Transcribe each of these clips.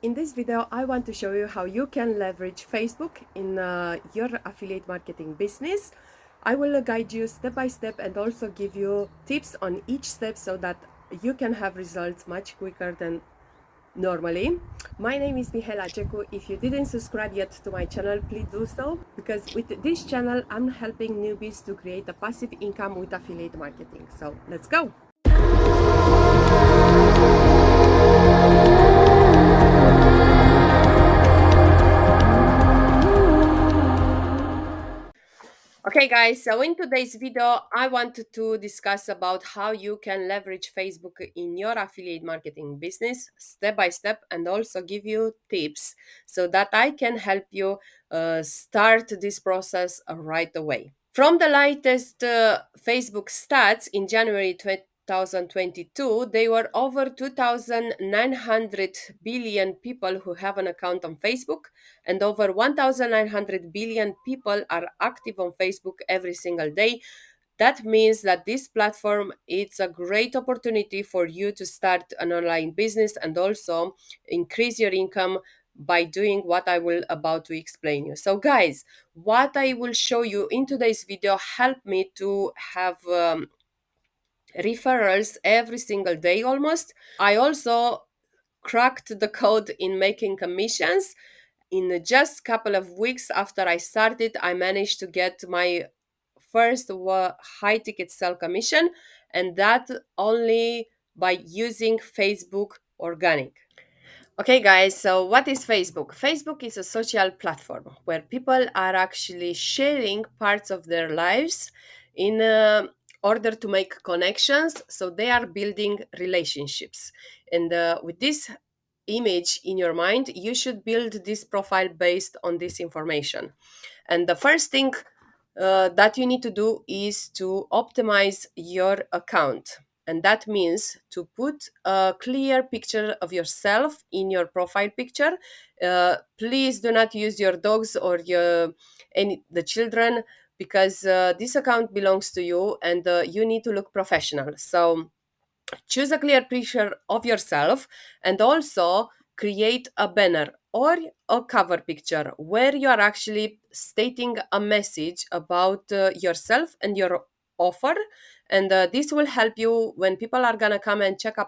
In this video, I want to show you how you can leverage Facebook in your affiliate marketing business. I will guide you step by step and also give you tips on each step so that you can have results much quicker than normally. My name is Mihaela Cecu. If you didn't subscribe yet to my channel, please do so, because with this channel, I'm helping newbies to create a passive income with affiliate marketing. So let's go. Okay guys, so in today's video, I wanted to discuss about how you can leverage Facebook in your affiliate marketing business step by step, and also give you tips so that I can help you start this process right away. From the latest Facebook stats in January 2022, there were over 2,900 billion people who have an account on Facebook, and over 1,900 billion people are active on Facebook every single day. That means that this platform, it's a great opportunity for you to start an online business and also increase your income by doing what I will about to explain you. So guys, what I will show you in today's video help me to have referrals every single day almost. I also cracked the code in making commissions. In just a couple of weeks after I started, I managed to get my first high ticket sell commission, and that only by using Facebook organic. Okay, guys, so what is Facebook? Facebook is a social platform where people are actually sharing parts of their lives in order to make connections. So they are building relationships. And with this image in your mind, you should build this profile based on this information. And the first thing that you need to do is to optimize your account. And that means to put a clear picture of yourself in your profile picture. Please do not use your dogs or the children, because this account belongs to you, and you need to look professional. So choose a clear picture of yourself, and also create a banner or a cover picture where you are actually stating a message about yourself and your offer. And this will help you when people are gonna come and check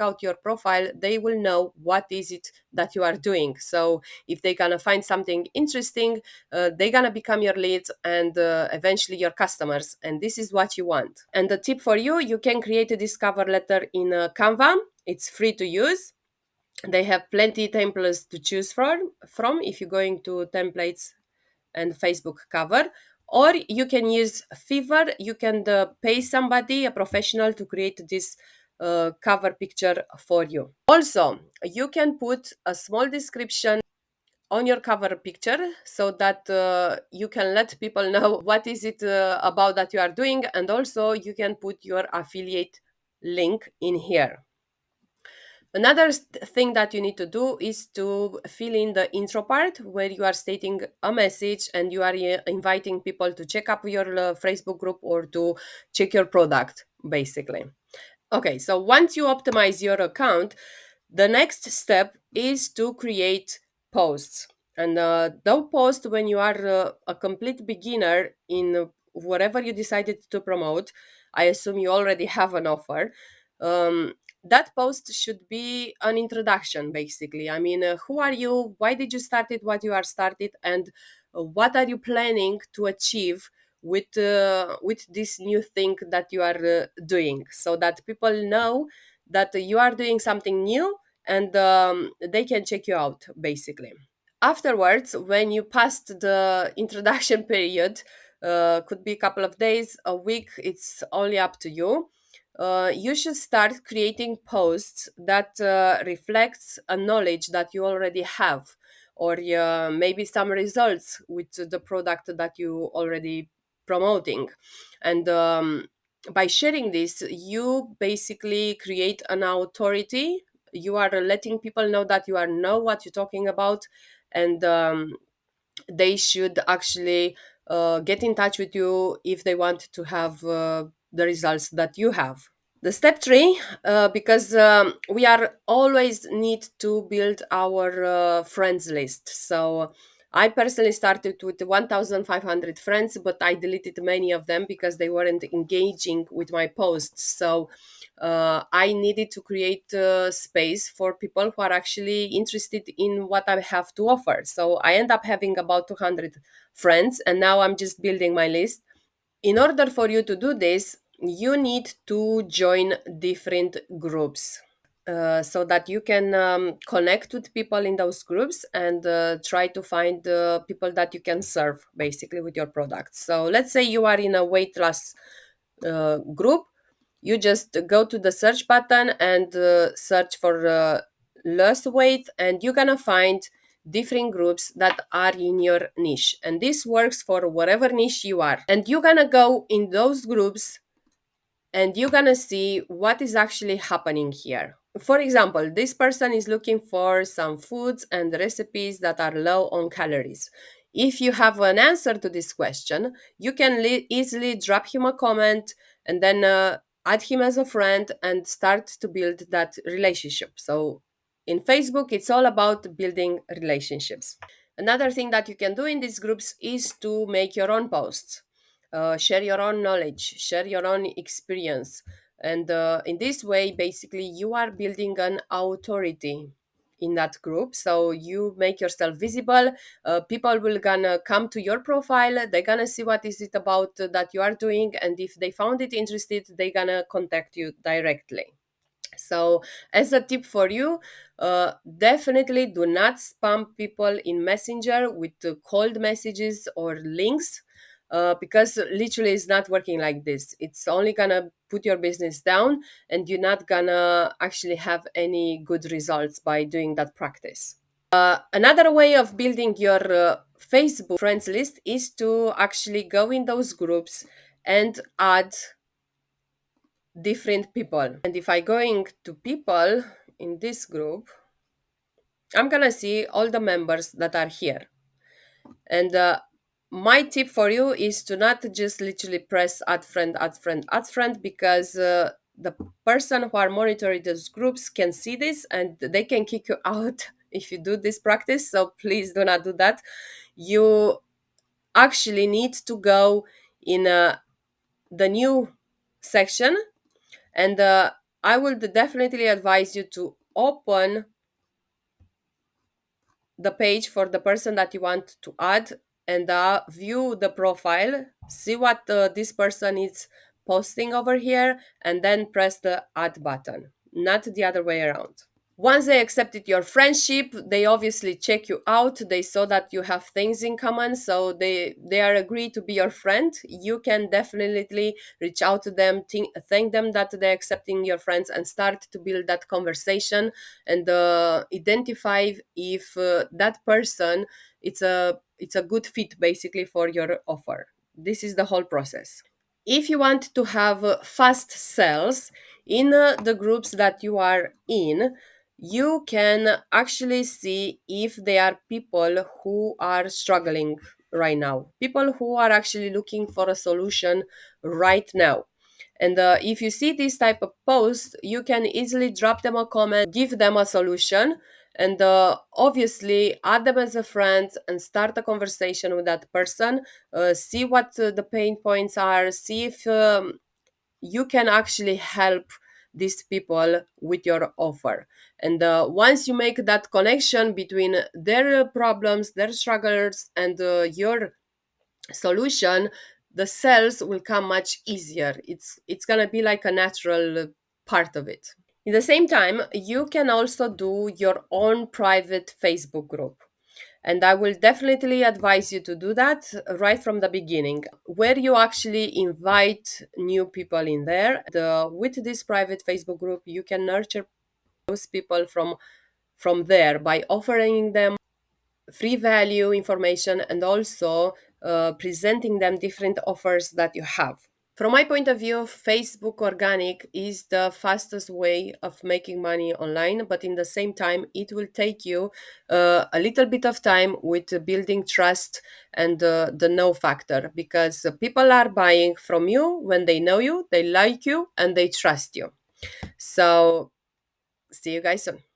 out your profile. They will know what is it that you are doing. So if they gonna find something interesting, they're gonna become your leads and eventually your customers, and this is what you want. And the tip for you, you can create a discover letter in Canva. It's free to use. They have plenty templates to choose from if you're going to templates and Facebook cover, or you can use Fiverr. You can pay somebody, a professional, to create this cover picture for you. Also, you can put a small description on your cover picture so that you can let people know what is it about that you are doing, and also you can put your affiliate link in here. Another thing that you need to do is to fill in the intro part where you are stating a message and you are inviting people to check up your Facebook group or to check your product, basically. Okay, so once you optimize your account, the next step is to create posts. And those posts, when you are a complete beginner in whatever you decided to promote, I assume you already have an offer. Um, that post should be an introduction, basically. I mean, who are you? Why did you started what you are started? And what are you planning to achieve with this new thing that you are doing, so that people know that you are doing something new, and they can check you out, basically. Afterwards, when you passed the introduction period, could be a couple of days, a week, it's only up to you. You should start creating posts that reflects a knowledge that you already have, or maybe some results with the product that you already promoting. And by sharing this, you basically create an authority. You are letting people know that you are know what you're talking about, and they should actually get in touch with you if they want to have the results that you have. The step three, because we are always need to build our friends list. So I personally started with 1,500 friends, but I deleted many of them because they weren't engaging with my posts. So I needed to create space for people who are actually interested in what I have to offer. So I end up having about 200 friends, and now I'm just building my list. In order for you to do this, you need to join different groups, so that you can connect with people in those groups and try to find people that you can serve basically with your product. So let's say you are in a weight loss group. You just go to the search button and search for less weight, and you're gonna find different groups that are in your niche, and this works for whatever niche you are, and you're gonna go in those groups and you're gonna see what is actually happening here. For example, this person is looking for some foods and recipes that are low on calories. If you have an answer to this question, you can easily drop him a comment and then add him as a friend and start to build that relationship. So in Facebook, it's all about building relationships. Another thing that you can do in these groups is to make your own posts, share your own knowledge, share your own experience. And in this way, basically, you are building an authority in that group. So you make yourself visible. People will gonna come to your profile. They're gonna see what is it about that you are doing. And if they found it interested, they're gonna contact you directly. So, as a tip for you, definitely do not spam people in Messenger with cold messages or links, because literally it's not working like this. It's only gonna put your business down, and you're not gonna actually have any good results by doing that practice. Another way of building your Facebook friends list is to actually go in those groups and add different people. And if I going to people in this group, I'm gonna see all the members that are here. And my tip for you is to not just literally press add friend, add friend, add friend, because the person who are monitoring those groups can see this and they can kick you out if you do this practice. So please do not do that. You actually need to go in the new section, and I would definitely advise you to open the page for the person that you want to add, and view the profile, see what this person is posting over here, and then press the add button, not the other way around. Once they accepted your friendship, they obviously check you out. They saw that you have things in common, so they are agreed to be your friend. You can definitely reach out to them, thank them that they're accepting your friends, and start to build that conversation and identify if that person it's a good fit basically for your offer. This is the whole process. If you want to have fast sales in the groups that you are in, you can actually see if there are people who are struggling right now, people who are actually looking for a solution right now. And if you see this type of post, you can easily drop them a comment, give them a solution, and obviously add them as a friend and start a conversation with that person. See what the pain points are, see if you can actually help these people with your offer. And once you make that connection between their problems, their struggles, and your solution, the sales will come much easier. It's gonna be like a natural part of it. In the same time, you can also do your own private Facebook group. And I will definitely advise you to do that right from the beginning, where you actually invite new people in there. With this private Facebook group, you can nurture those people from there by offering them free value information and also presenting them different offers that you have. From my point of view, Facebook organic is the fastest way of making money online, but in the same time, it will take you a little bit of time with building trust and the know factor, because people are buying from you when they know you, they like you, and they trust you. So, see you guys soon.